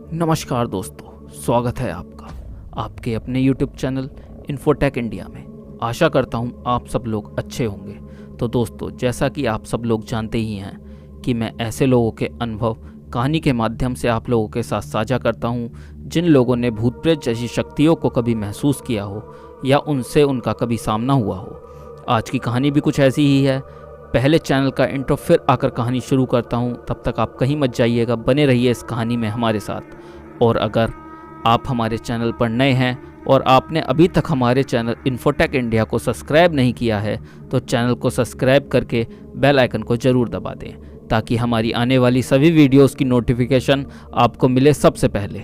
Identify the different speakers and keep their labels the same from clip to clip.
Speaker 1: नमस्कार दोस्तों, स्वागत है आपका आपके अपने YouTube चैनल इन्फोटेक इंडिया में। आशा करता हूँ आप सब लोग अच्छे होंगे। तो दोस्तों, जैसा कि आप सब लोग जानते ही हैं कि मैं ऐसे लोगों के अनुभव कहानी के माध्यम से आप लोगों के साथ साझा करता हूँ जिन लोगों ने भूत प्रेत जैसी शक्तियों को कभी महसूस किया हो या उनसे उनका कभी सामना हुआ हो। आज की कहानी भी कुछ ऐसी ही है। पहले चैनल का इंट्रो फिर आकर कहानी शुरू करता हूँ। तब तक आप कहीं मत जाइएगा, बने रहिए इस कहानी में हमारे साथ। और अगर आप हमारे चैनल पर नए हैं और आपने अभी तक हमारे चैनल इन्फोटेक इंडिया को सब्सक्राइब नहीं किया है तो चैनल को सब्सक्राइब करके बेल आइकन को ज़रूर दबा दें ताकि हमारी आने वाली सभी वीडियोस की नोटिफिकेशन आपको मिले सबसे पहले।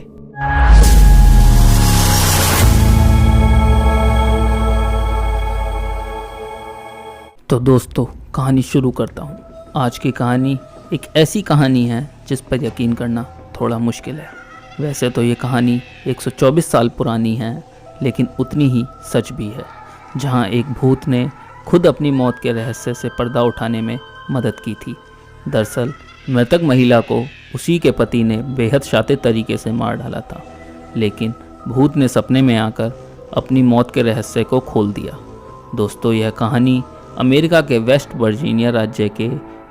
Speaker 1: तो दोस्तों, कहानी शुरू करता हूँ। आज की कहानी एक ऐसी कहानी है जिस पर यकीन करना थोड़ा मुश्किल है। वैसे तो ये कहानी 124 साल पुरानी है, लेकिन उतनी ही सच भी है। जहाँ एक भूत ने खुद अपनी मौत के रहस्य से पर्दा उठाने में मदद की थी। दरअसल मृतक महिला को उसी के पति ने बेहद शातिर तरीके से मार डाला था, लेकिन भूत ने सपने में आकर अपनी मौत के रहस्य को खोल दिया। दोस्तों, यह कहानी अमेरिका के वेस्ट वर्जीनिया राज्य के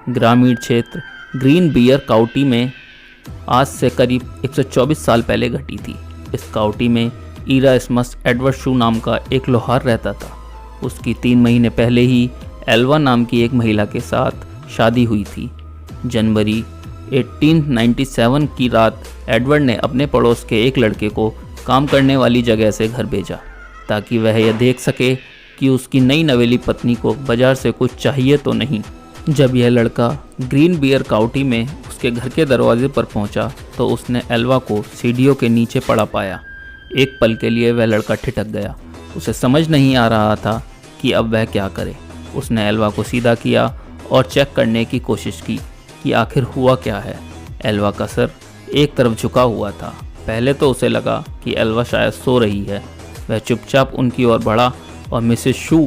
Speaker 1: ग्रामीण क्षेत्र ग्रीन बियर काउंटी में आज से करीब 124 साल पहले घटी थी। इस काउंटी में इरास्मस एडवर्ड शू नाम का एक लोहार रहता था। उसकी 3 महीने पहले ही एल्वा नाम की एक महिला के साथ शादी हुई थी। जनवरी 1897 की रात एडवर्ड ने अपने पड़ोस के एक लड़के को काम करने वाली जगह से घर भेजा ताकि वह यह देख सके कि उसकी नई नवेली पत्नी को बाजार से कुछ चाहिए तो नहीं। जब यह लड़का ग्रीन बियर काउंटी में उसके घर के दरवाजे पर पहुंचा तो उसने एल्वा को सीढ़ियों के नीचे पड़ा पाया। एक पल के लिए वह लड़का ठिठक गया। उसे समझ नहीं आ रहा था कि अब वह क्या करे। उसने एल्वा को सीधा किया और चेक करने की कोशिश की कि आखिर हुआ क्या है। एल्वा का सर एक तरफ झुका हुआ था। पहले तो उसे लगा कि एल्वा शायद सो रही है। वह चुपचाप उनकी ओर बढ़ा और मिसेस शू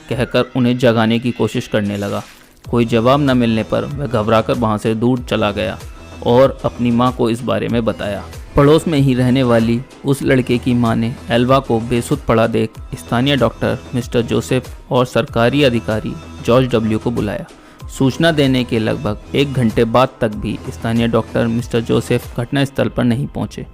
Speaker 1: कहकर उन्हें जगाने की कोशिश करने लगा। कोई जवाब न मिलने पर वह घबराकर वहाँ से दूर चला गया और अपनी माँ को इस बारे में बताया। पड़ोस में ही रहने वाली उस लड़के की माँ ने एल्वा को बेसुध पड़ा देख स्थानीय डॉक्टर मिस्टर जोसेफ और सरकारी अधिकारी जॉर्ज डब्ल्यू को बुलाया। सूचना देने के लगभग 1 घंटे बाद तक भी स्थानीय डॉक्टर मिस्टर जोसेफ घटनास्थल पर नहीं पहुँचे,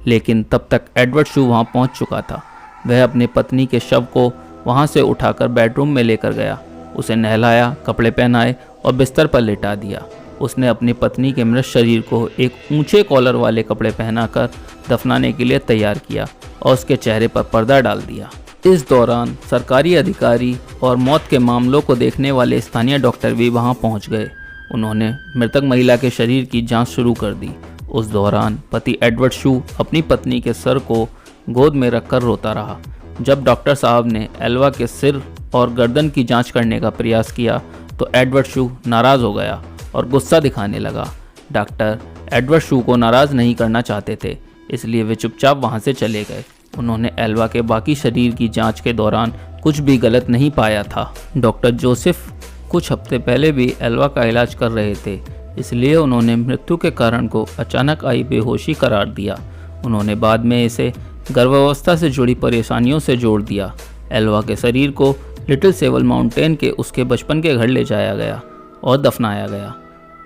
Speaker 1: लेकिन तब तक एडवर्ड शू वहाँ पहुँच चुका था। वह अपनी पत्नी के शव को वहाँ से उठाकर बेडरूम में लेकर गया। उसे नहलाया, कपड़े पहनाए और बिस्तर पर लेटा दिया। उसने अपनी पत्नी के मृत शरीर को एक ऊंचे कॉलर वाले कपड़े पहनाकर दफनाने के लिए तैयार किया और उसके चेहरे पर पर्दा डाल दिया। इस दौरान सरकारी अधिकारी और मौत के मामलों को देखने वाले स्थानीय डॉक्टर भी वहां पहुंच गए। उन्होंने मृतक महिला के शरीर की जांच शुरू कर दी। उस दौरान पति एडवर्ड शू अपनी पत्नी के सर को गोद में रखकर रोता रहा। जब डॉक्टर साहब ने एल्वा के सिर और गर्दन की जांच करने का प्रयास किया तो एडवर्ड शू नाराज़ हो गया और गुस्सा दिखाने लगा। डॉक्टर एडवर्ड शू को नाराज़ नहीं करना चाहते थे, इसलिए वे चुपचाप वहां से चले गए। उन्होंने एल्वा के बाकी शरीर की जांच के दौरान कुछ भी गलत नहीं पाया था। डॉक्टर जोसेफ कुछ हफ्ते पहले भी एल्वा का इलाज कर रहे थे, इसलिए उन्होंने मृत्यु के कारण को अचानक आई बेहोशी करार दिया। उन्होंने बाद में इसे गर्भावस्था से जुड़ी परेशानियों से जोड़ दिया। एल्वा के शरीर को लिटिल सेवल माउंटेन के उसके बचपन के घर ले जाया गया और दफनाया गया।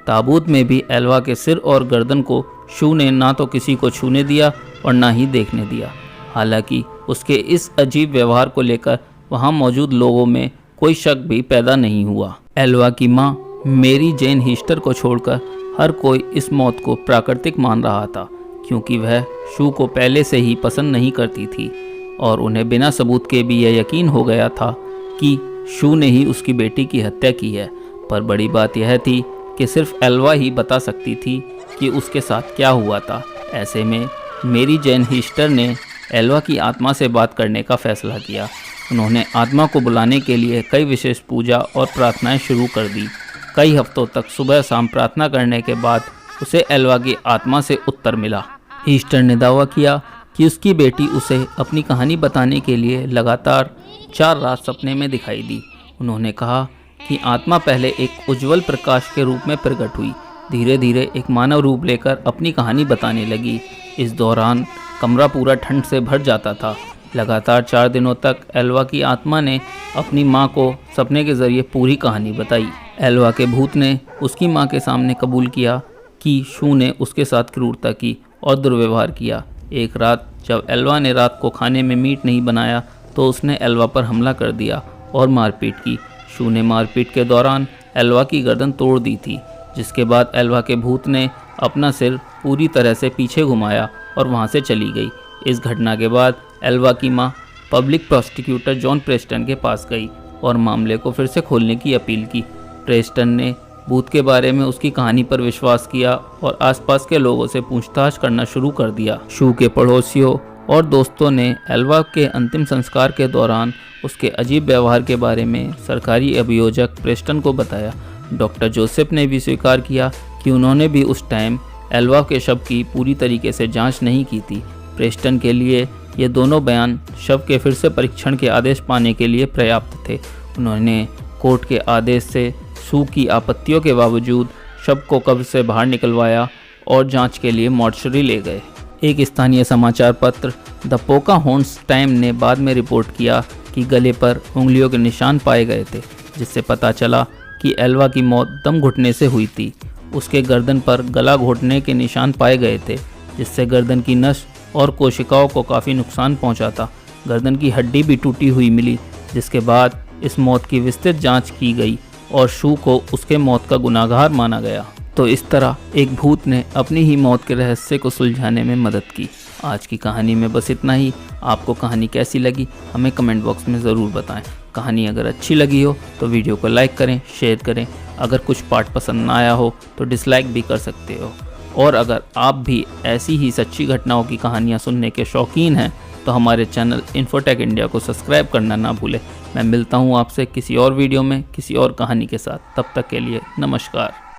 Speaker 1: ताबूत में भी एल्वा के सिर और गर्दन को शू ने ना तो किसी को छूने दिया और ना ही देखने दिया। हालांकि उसके इस अजीब व्यवहार को लेकर वहां मौजूद लोगों में कोई शक भी पैदा नहीं हुआ। एल्वा की माँ मेरी जेन हिस्टर को छोड़कर हर कोई इस मौत को प्राकृतिक मान रहा था, क्योंकि वह शू को पहले से ही पसंद नहीं करती थी और उन्हें बिना सबूत के भी यह यकीन हो गया था कि शू ने ही उसकी बेटी की हत्या की है। पर बड़ी बात यह थी कि सिर्फ एल्वा ही बता सकती थी कि उसके साथ क्या हुआ था। ऐसे में मेरी जेन हिस्टर ने एल्वा की आत्मा से बात करने का फैसला किया। उन्होंने आत्मा को बुलाने के लिए कई विशेष पूजा और प्रार्थनाएं शुरू कर दी। कई हफ्तों तक सुबह शाम प्रार्थना करने के बाद उसे एल्वा की आत्मा से उत्तर मिला। हिस्टर ने दावा किया कि उसकी बेटी उसे अपनी कहानी बताने के लिए लगातार 4 रात सपने में दिखाई दी। उन्होंने कहा कि आत्मा पहले एक उज्जवल प्रकाश के रूप में प्रकट हुई, धीरे धीरे एक मानव रूप लेकर अपनी कहानी बताने लगी। इस दौरान कमरा पूरा ठंड से भर जाता था। लगातार 4 दिनों तक एल्वा की आत्मा ने अपनी माँ को सपने के जरिए पूरी कहानी बताई। एल्वा के भूत ने उसकी माँ के सामने कबूल किया कि शू ने उसके साथ क्रूरता की और दुर्व्यवहार किया। एक रात जब एल्वा ने रात को खाने में मीट नहीं बनाया तो उसने एल्वा पर हमला कर दिया और मारपीट की। शू ने मारपीट के दौरान एल्वा की गर्दन तोड़ दी थी, जिसके बाद एल्वा के भूत ने अपना सिर पूरी तरह से पीछे घुमाया और वहां से चली गई। इस घटना के बाद एल्वा की मां पब्लिक प्रोसिक्यूटर जॉन प्रेस्टन के पास गई और मामले को फिर से खोलने की अपील की। प्रेस्टन ने भूत के बारे में उसकी कहानी पर विश्वास किया और आसपास के लोगों से पूछताछ करना शुरू कर दिया। शू के पड़ोसियों और दोस्तों ने एल्वा के अंतिम संस्कार के दौरान उसके अजीब व्यवहार के बारे में सरकारी अभियोजक प्रेस्टन को बताया। डॉक्टर जोसेफ ने भी स्वीकार किया कि उन्होंने भी उस टाइम एल्वा के शव की पूरी तरीके से जांच नहीं की थी। प्रेस्टन के लिए ये दोनों बयान शव के फिर से परीक्षण के आदेश पाने के लिए पर्याप्त थे। उन्होंने कोर्ट के आदेश से शू की आपत्तियों के बावजूद शव को कब्र से बाहर निकलवाया और जांच के लिए मॉर्चरी ले गए। एक स्थानीय समाचार पत्र द पोकाहोंट्स टाइम ने बाद में रिपोर्ट किया कि गले पर उंगलियों के निशान पाए गए थे, जिससे पता चला कि एल्वा की मौत दम घुटने से हुई थी। उसके गर्दन पर गला घोटने के निशान पाए गए थे, जिससे गर्दन की नस और कोशिकाओं को काफ़ी नुकसान पहुंचा था। गर्दन की हड्डी भी टूटी हुई मिली, जिसके बाद इस मौत की विस्तृत जांच की गई और शू को उसके मौत का गुनाहगार माना गया। तो इस तरह एक भूत ने अपनी ही मौत के रहस्य को सुलझाने में मदद की। आज की कहानी में बस इतना ही। आपको कहानी कैसी लगी हमें कमेंट बॉक्स में ज़रूर बताएं। कहानी अगर अच्छी लगी हो तो वीडियो को लाइक करें, शेयर करें। अगर कुछ पार्ट पसंद ना आया हो तो डिसलाइक भी कर सकते हो। और अगर आप भी ऐसी ही सच्ची घटनाओं की कहानियाँ सुनने के शौकीन हैं तो हमारे चैनल इन्फोटेक इंडिया को सब्सक्राइब करना ना भूलें। मैं मिलता हूँ आपसे किसी और वीडियो में किसी और कहानी के साथ। तब तक के लिए नमस्कार।